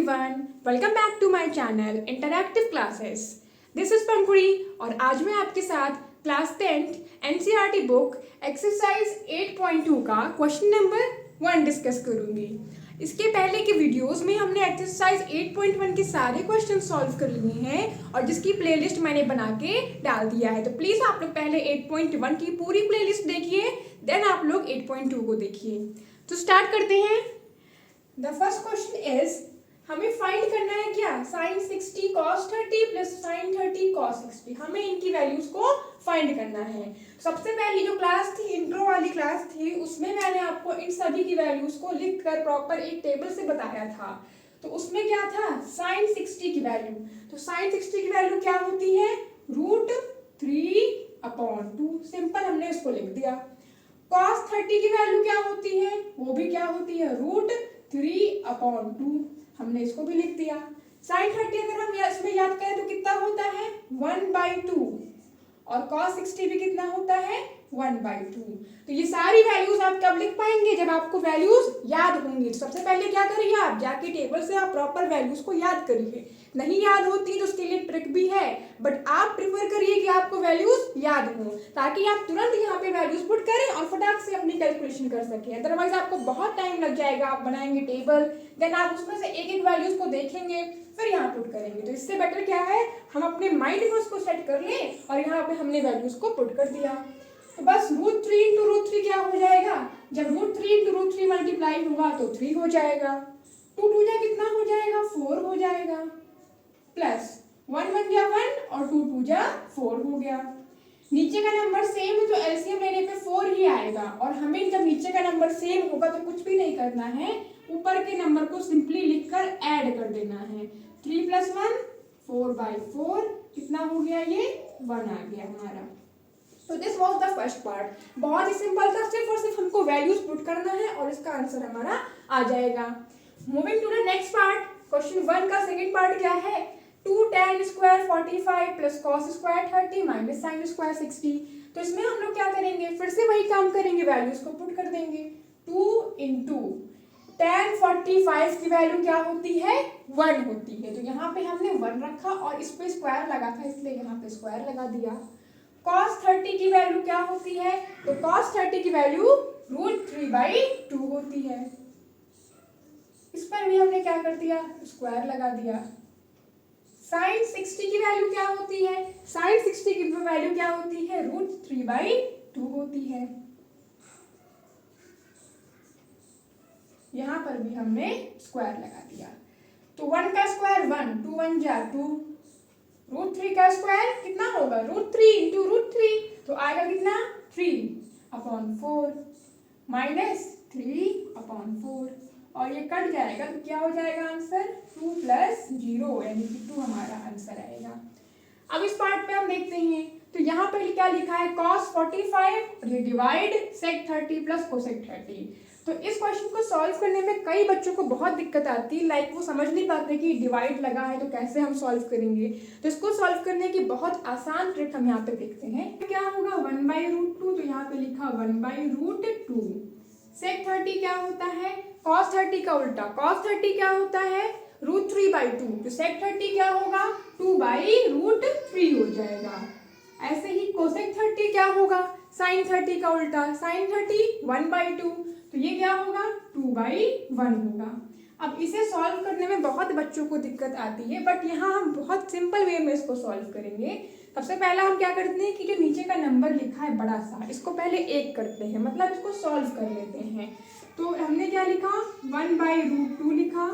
everyone, welcome back to my channel Interactive Classes. This is पंखुड़ी और आज मैं आपके साथ class 10th NCERT book exercise 8.2 का क्वेश्चन नंबर 1 डिस्कस करूंगी। इसके पहले के वीडियोस में हमने एक्सरसाइज 8.1 के सारे क्वेश्चन सॉल्व कर लिए हैं और जिसकी प्लेलिस्ट मैंने बना के डाल दिया है, तो प्लीज़ आप लोग पहले 8.1 की पूरी प्लेलिस्ट देखिए, देन आप लोग 8.2 को देखिए। तो स्टार्ट करते हैं। द फर्स्ट क्वेश्चन इज, हमें फाइंड करना है क्या, sin 60 cos 30 plus sin 30 cos 60। हमें इनकी वैल्यूज को फाइंड करना है। सबसे पहली जो क्लास थी, इंट्रो वाली क्लास थी, उसमें मैंने आपको इन सभी की वैल्यूज को लिख कर प्रॉपर एक टेबल से बताया था। तो उसमें क्या था, sin 60 की वैल्यू। तो sin 60 की वैल्यू क्या होती है, √3/2। सिंपल, हमने इसको लिख दिया। cos 30 की वैल्यू क्या होती है, वो भी क्या होती है, √3/2। हमने इसको भी लिख दिया। sin 30 अगर हम इसमें याद करें तो कितना होता है, 1/2, और cos 60 भी कितना होता है, 1/2। तो ये सारी वैल्यूज आप कब लिख पाएंगे, जब आपको वैल्यूज याद होंगी। तो सबसे पहले क्या करिए, आप जाके टेबल से आप प्रॉपर वैल्यूज को याद करिए। नहीं याद होती तो उसके लिए ट्रिक भी है, बट आप प्रिफर करिए कि आपको वैल्यूज याद हो, ताकि आप तुरंत यहाँ पे वैल्यूज पुट करें और फटाक से अपनी कैलकुलेशन कर सकें। अदरवाइज आपको बहुत टाइम लग जाएगा। आप बनाएंगे टेबल, देन आप उसमें से एक एक वैल्यूज को देखेंगे, फिर यहाँ पुट करेंगे। तो इससे बेटर क्या है, हम अपने माइंड में उसको सेट कर लें और यहाँ पे हमने वैल्यूज को पुट कर दिया। तो बस √3 × √3 क्या हो जाएगा, जब √3 × √3 मल्टीप्लाई होगा तो 3 हो जाएगा। 2 2 जा कितना हो जाएगा, 4 हो जाएगा, प्लस 1 1 जा 1 और 2 2 जा 4 हो गया। नीचे का नंबर सेम है तो एलसीएम लेने पे 4 ही आएगा, और हमें जब नीचे का नंबर सेम होगा तो कुछ भी नहीं करना है, ऊपर के नंबर को सिंपली लिखकर ऐड कर देना है। 3 + 1 4/4 कितना हो गया, ये 1 आ गया हमारा। तो this was the first part. बहुत ही सिंपल था, सिर्फ और सिर्फ हमको वैल्यूज पुट करना है और इसका आंसर हमारा आ जाएगा। Moving to the next part, question 1 का सेकंड पार्ट क्या है, 2 tan² 45 plus cos² 30 minus sin² 60। तो इसमें हम लोग क्या करेंगे, फिर से वही काम करेंगे, वैल्यूज को पुट कर देंगे। 2 × tan 45 की वैल्यू क्या होती है, 1 होती है। तो यहाँ पे हमने 1 रखा और इस पे स्क्वायर लगा था, इसलिए यहाँ पे स्क्वायर लगा दिया। cos 30 की वैल्यू क्या होती है, तो cos 30 की वैल्यू √3/2 होती है। इस पर भी हमने क्या कर दिया, स्क्वायर लगा दिया। sin 60 की वैल्यू क्या होती है, sin 60 की वैल्यू क्या होती है, √3/2 होती है। यहाँ पर भी हमने स्क्वायर लगा दिया। तो 1 का स्क्वायर 1, 2 1 जा 2, √3 का स्क्वायर कितना होगा, √3 × √3, तो आएगा कितना, 3/4 माइनस 3/4, और ये कट जाएगा तो क्या हो जाएगा आंसर, 2 + 0 यानी कि 2 हमारा आंसर आएगा। अब इस पार्ट पे हम देखते हैं, तो यहाँ पर क्या लिखा है, cos 45 और ये डिवाइड sec 30 प्लस cosec 30। तो इस क्वेश्चन को सॉल्व करने में कई बच्चों को बहुत दिक्कत आती है, लाइक वो समझ नहीं पाते कि डिवाइड लगा है तो कैसे हम सॉल्व करेंगे। तो इसको सॉल्व करने की बहुत आसान ट्रिक हम यहाँ पे देखते हैं। क्या होगा, 1/√2, तो यहाँ पे लिखा 1/√2। sec 30 क्या होता है, cos 30 का उल्टा, cos 30 क्या होता है, √3/2, तो sec 30 क्या होगा, 2/√3 हो जाएगा। ऐसे ही cosec 30 क्या होगा, sin 30 का उल्टा, sin 30 1/2, तो ये क्या होगा, 2/1 होगा। अब इसे सॉल्व करने में बहुत बच्चों को दिक्कत आती है, बट यहाँ हम बहुत सिंपल वे में इसको सॉल्व करेंगे। सबसे पहला हम क्या करते हैं कि जो नीचे का नंबर लिखा है बड़ा सा, इसको पहले 1 करते हैं, मतलब इसको सॉल्व कर लेते हैं। तो हमने क्या लिखा, 1/√2 लिखा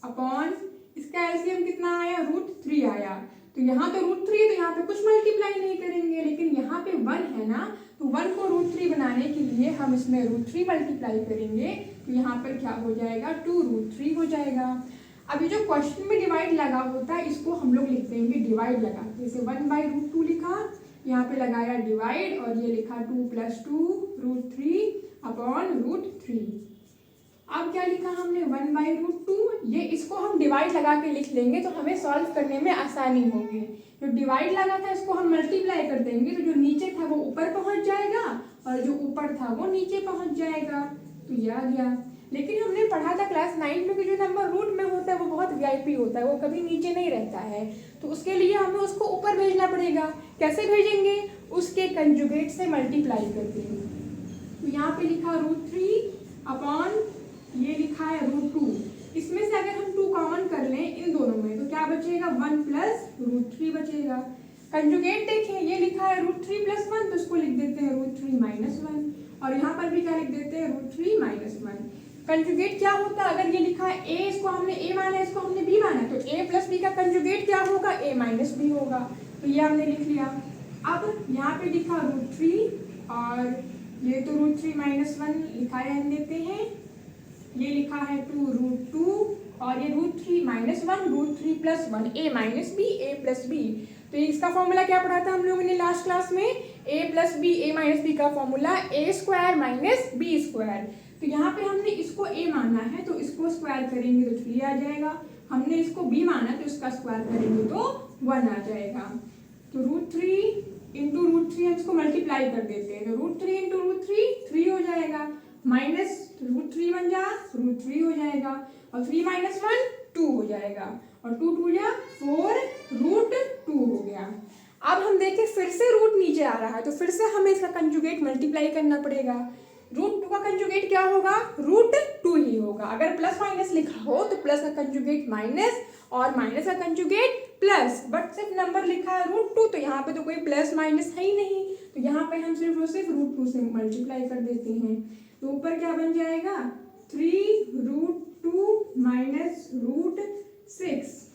अपॉन, इसका एलसीएम कितना आया, √3 आया। तो यहाँ तो √3 है तो यहाँ पे कुछ मल्टीप्लाई नहीं करेंगे, लेकिन यहाँ पे 1 है ना, तो 1 को √3 बनाने के लिए हम इसमें √3 मल्टीप्लाई करेंगे, तो यहाँ पर क्या हो जाएगा, 2√3 हो जाएगा। अभी जो क्वेश्चन में डिवाइड लगा होता है, इसको हम लोग लिख देंगे डिवाइड लगा, जैसे 1/√2 लिखा, यहाँ पे लगाया डिवाइड, और ये लिखा 2 + 2 √3/√3। अब क्या लिखा हमने, 1/√2, ये इसको हम डिवाइड लगा के लिख लेंगे तो हमें सॉल्व करने में आसानी होगी। जो डिवाइड लगा था इसको हम मल्टीप्लाई कर देंगे, तो जो नीचे था वो ऊपर पहुंच जाएगा और जो ऊपर था वो नीचे पहुंच जाएगा। तो ये आ गया। लेकिन हमने पढ़ा था क्लास 9 में कि जो नंबर रूट में होता है वो बहुत VIP होता है, वो कभी नीचे नहीं रहता है, तो उसके लिए हमें उसको ऊपर भेजना पड़ेगा। कैसे भेजेंगे? उसके कंजुगेट से मल्टीप्लाई करके। तो यहाँ पे लिखा √3 ये लिखा है √2। इसमें से अगर हम 2 कॉमन कर लें इन दोनों में तो क्या बचेगा? 1 प्लस √3 बचेगा। कंजुगेट देखें, ये लिखा है √3 + 1, तो इसको लिख देते हैं √3 - 1, और यहाँ पर भी क्या लिख देते हैं? √3 - 1। कंजुगेट क्या होता है? अगर ये लिखा है a, इसको हमने a माना, इसको हमने b माना, तो a + b का कंजुगेट क्या होगा? a - b होगा। तो ये हमने लिख लिया। अब यहाँ पे लिखा √3 और ये तो √3 - 1 लिखा रहने देते हैं। ये लिखा है 2√2 और ये √3 - 1 √3 + 1 a - b a + b। तो इसका फॉर्मूला क्या पढ़ा था हम लोगों ने लास्ट क्लास में? a + b a - b का फॉर्मूला a² - b²। तो यहाँ पे हमने इसको a माना है तो इसको स्क्वायर करेंगे तो 3 आ जाएगा। हमने इसको b माना तो इसका स्क्वायर करेंगे तो 1 आ जाएगा। तो √3 × √3 हम इसको मल्टीप्लाई कर देते हैं, तो √3 × √3 3 हो जाएगा, माइनस √3 बन जा √3 हो जाएगा, और 3 - 1 2 हो जाएगा, और 2 2 जा 4 √2 हो गया। अब हम देखें फिर से रूट नीचे आ रहा है, तो फिर से हमें इसका कंजुगेट मल्टीप्लाई करना पड़ेगा। √2 का कंजुगेट क्या होगा? √2 ही होगा। अगर प्लस माइनस लिखा हो तो प्लस का कंजुगेट माइनस और माइनस का कंजुगेट प्लस, बट सिर्फ नंबर लिखा है √2, तो यहाँ पे तो कोई प्लस माइनस है ही नहीं, तो यहाँ पे हम सिर्फ और सिर्फ √2 से मल्टीप्लाई कर देते हैं। तो ऊपर क्या बन जाएगा? 3√2 - √6।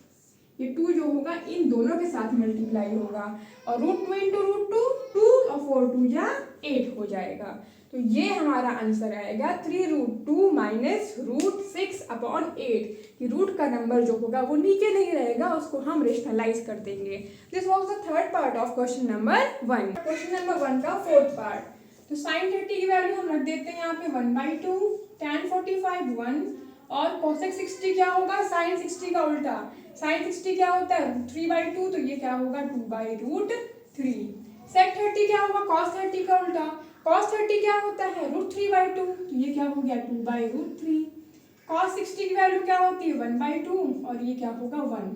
ये 2 जो होगा इन दोनों के साथ मल्टीप्लाई होगा, और √2 × √2 2 और 4 2 जा 8 हो जाएगा। तो ये हमारा आंसर आएगा 3√2 - √6/8 कि रूट का नंबर जो होगा वो नीचे नहीं रहेगा, उसको हम रेशनलाइज कर देंगे। This was the third part of question number 1। Question number 1 का फोर्थ पार्ट। तो sin 30 की वैल्यू हम रख देते हैं यहाँ पे 1/2, tan 45 1, और cosec 60 क्या होगा? sin 60 का उल्टा। sin 60 क्या होता है? √3/2, तो ये क्या होगा? 2/√3। sec 30 क्या होगा? cos 30 का उल्टा। cos 30 क्या होता है? √3/2, तो ये क्या हो गया? 2/√3। cos 60 की वैल्यू क्या होती है? 1/2, और ये क्या होगा? 1।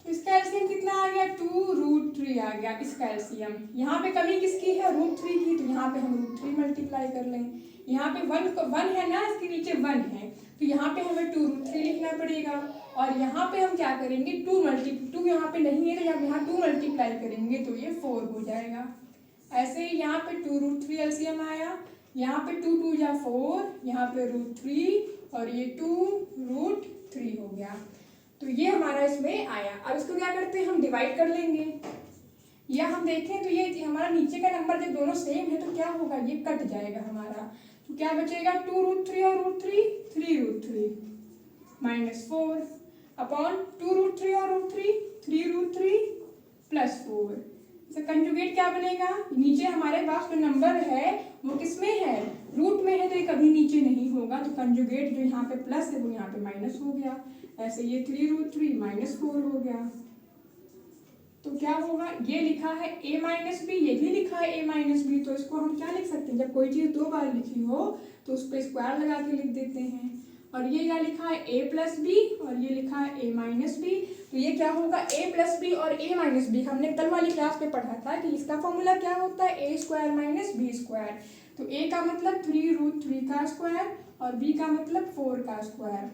तो इसका एलसीएम कितना आ गया? 2√3 आ गया इसका एलसीएम। यहाँ पे कमी किसकी है? √3 की, तो यहाँ पे हम √3 मल्टीप्लाई कर लें। यहाँ पे 1 है ना, इसके नीचे 1 है, तो यहाँ पे हमें 2√3 लिखना पड़ेगा, और यहाँ पे हम क्या करेंगे? 2 यहाँ पे नहीं है, तो यहाँ 2 मल्टीप्लाई करेंगे तो ये 4 हो जाएगा। ऐसे ही यहाँ पे 2√3 एलसीएम आया, यहाँ पे 2 2 जा 4, यहाँ पे √3 और ये 2√3 हो गया। तो ये हमारा इसमें आया। अब इसको क्या करते हैं? हम डिवाइड कर लेंगे, या हम देखें तो ये हमारा नीचे का नंबर जब दोनों सेम है तो क्या होगा? ये कट जाएगा हमारा, तो क्या बचेगा? 2√3 और √3 3√3 -4/2 √3 और √3 3√3 + 4। इसका कंजुगेट क्या बनेगा? नीचे हमारे पास जो नंबर है वो किसमें है? रूट में है, तो ये कभी नीचे नहीं होगा, तो कंजुगेट जो यहाँ पे प्लस है वो यहाँ पे माइनस हो गया। ऐसे ये 3√3 -4 हो गया। तो क्या होगा? ये लिखा है a - b, ये भी लिखा है a - b, तो इसको हम क्या लिख सकते हैं? जब कोई चीज़ 2 बार लिखी हो तो उस पर स्क्वायर लगा के लिख देते हैं। और ये क्या लिखा है? a + b, और ये लिखा है a - b, तो ये क्या होगा? a + b और a - b हमने कल वाली क्लास में पढ़ा था कि इसका फॉर्मूला क्या होता है? a² - b²। तो a का मतलब 3√3 का स्क्वायर और b का मतलब 4 का स्क्वायर।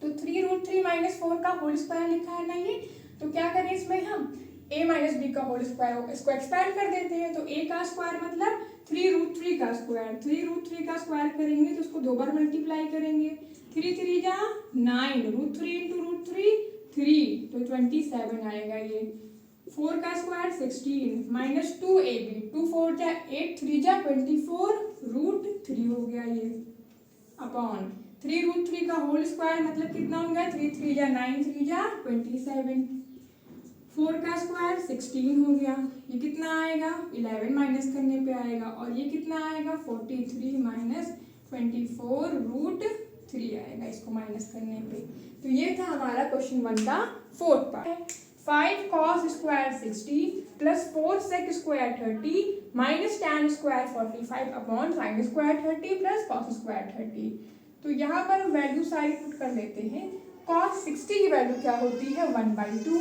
तो 3√3 - 4 का होल स्क्वायर लिखा है ना ये, तो क्या करें इसमें हम? a - b का होल स्क्वायर, इसको एक्सपैंड कर देते हैं, तो a का स्क्वायर मतलब 3√3 का स्क्वायर। 3√3 का स्क्वायर करेंगे तो उसको 2 बार मल्टीप्लाई करेंगे, 3 3 जा 9, √3 × √3 3, तो 27 आएगा ये। 4 का स्क्वायर 16 -2ab, 2 4 जा 8, 3 जा 24 √3 हो गया ये, अपॉन 3√3 का होल स्क्वायर मतलब कितना हो गया? 3 3 जा 9, 3 जा 27, 4 का स्क्वायर 16 हो गया। ये कितना आएगा? 11 माइनस करने पे आएगा, और ये कितना आएगा? 43 - 24 √3 आएगा इसको माइनस करने पे। तो ये था हमारा क्वेश्चन 1 का fourth part. 5 cos square 60 + 4 sec square 30 - tan square 45 sin square 30 + cos square 30। तो यहाँ पर हम वैल्यू सारी पुट कर लेते हैं। cos 60 की वैल्यू क्या होती है 1/2,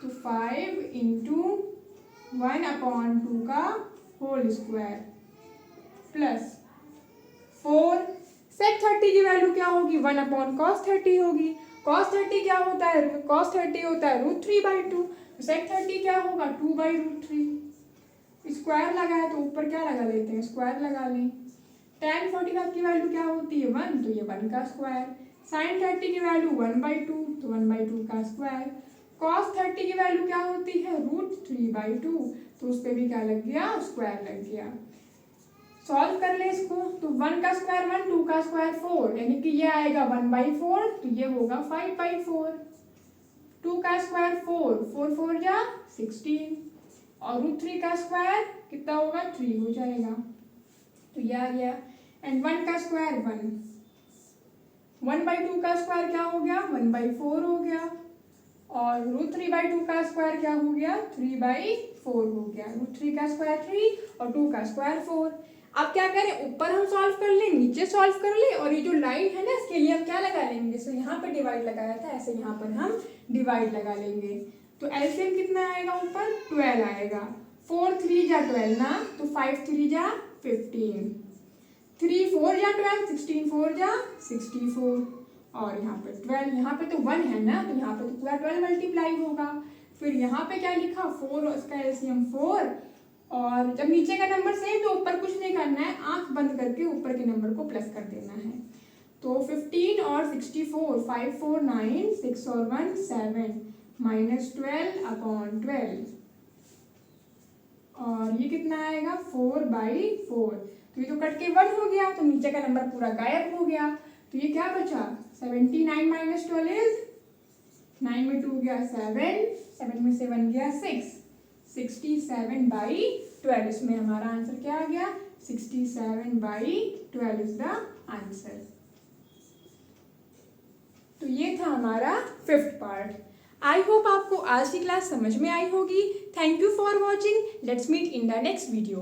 तो 5 इंटू 1/2 का होल स्क्वायर प्लस 4। sec 30 की वैल्यू क्या होगी 1/cos 30 होगी। cos 30 क्या होता है cos 30 होता है √3/2, sec 30 क्या होगा 2/√3। स्क्वायर लगा है तो ऊपर क्या लगा लेते हैं स्क्वायर लगा लें। tan 45 की वैल्यू क्या होती है 1, तो ये 1 का स्क्वायर। sin 30 की वैल्यू 1/2, तो 1/2 का स्क्वायर। cos 30 की वैल्यू क्या होती है √3/2, तो उस पर भी क्या लग गया स्क्वायर लग गया। सॉल्व कर ले इसको, तो 1 का स्क्वायर 1, 2 का स्क्वायर 4, यानी कि ये आएगा 1/4, तो ये होगा 5/4। 2 का स्क्वायर 4, 4 4 जा 16, और √3 का स्क्वायर कितना होगा 3 हो जाएगा, तो ये आ गया। एंड 1 का स्क्वायर 1, 1/2 का स्क्वायर क्या हो गया 1/4 हो गया, और √3/2 का स्क्वायर क्या हो गया 3/4 हो गया। √3 का स्क्वायर 3 और 2 का स्क्वायर 4। अब क्या करें ऊपर हम सॉल्व कर लें नीचे सॉल्व कर लें, और ये जो लाइन है ना इसके लिए हम क्या लगा लेंगे, जैसे यहाँ पे डिवाइड लगाया था ऐसे यहाँ पर हम डिवाइड लगा लेंगे। तो एलसीएम कितना आएगा ऊपर 12 आएगा। 4 3 जा 12 ना, तो 5 3 जा 15, 3 4 जा 12, 16 4 जा 64, और यहाँ पे 12, यहाँ पे तो 1 है ना, तो यहाँ पे तो पूरा 12 मल्टीप्लाई होगा। फिर यहाँ पे क्या लिखा 4 और इसका एलसीएम 4, और जब नीचे का नंबर सेम तो ऊपर कुछ नहीं करना है, आंख बंद करके ऊपर के नंबर को प्लस कर देना है। तो 15 और 64, 5 4 9, 6 और 1 7, -12/12, और ये कितना आएगा 4/4। तो ये तो कट के 1 हो गया, तो नीचे का नंबर पूरा गायब हो गया। तो ये क्या बचा 79 - 12 इज 9 में 2 गया 7, 7 में से 1 गया 6, 67/12। इसमें हमारा आंसर क्या आ गया 67/12 इज द आंसर। तो ये था हमारा 5th पार्ट। आई होप आपको आज की क्लास समझ में आई होगी। Thank you for watching. Let's meet in the next video.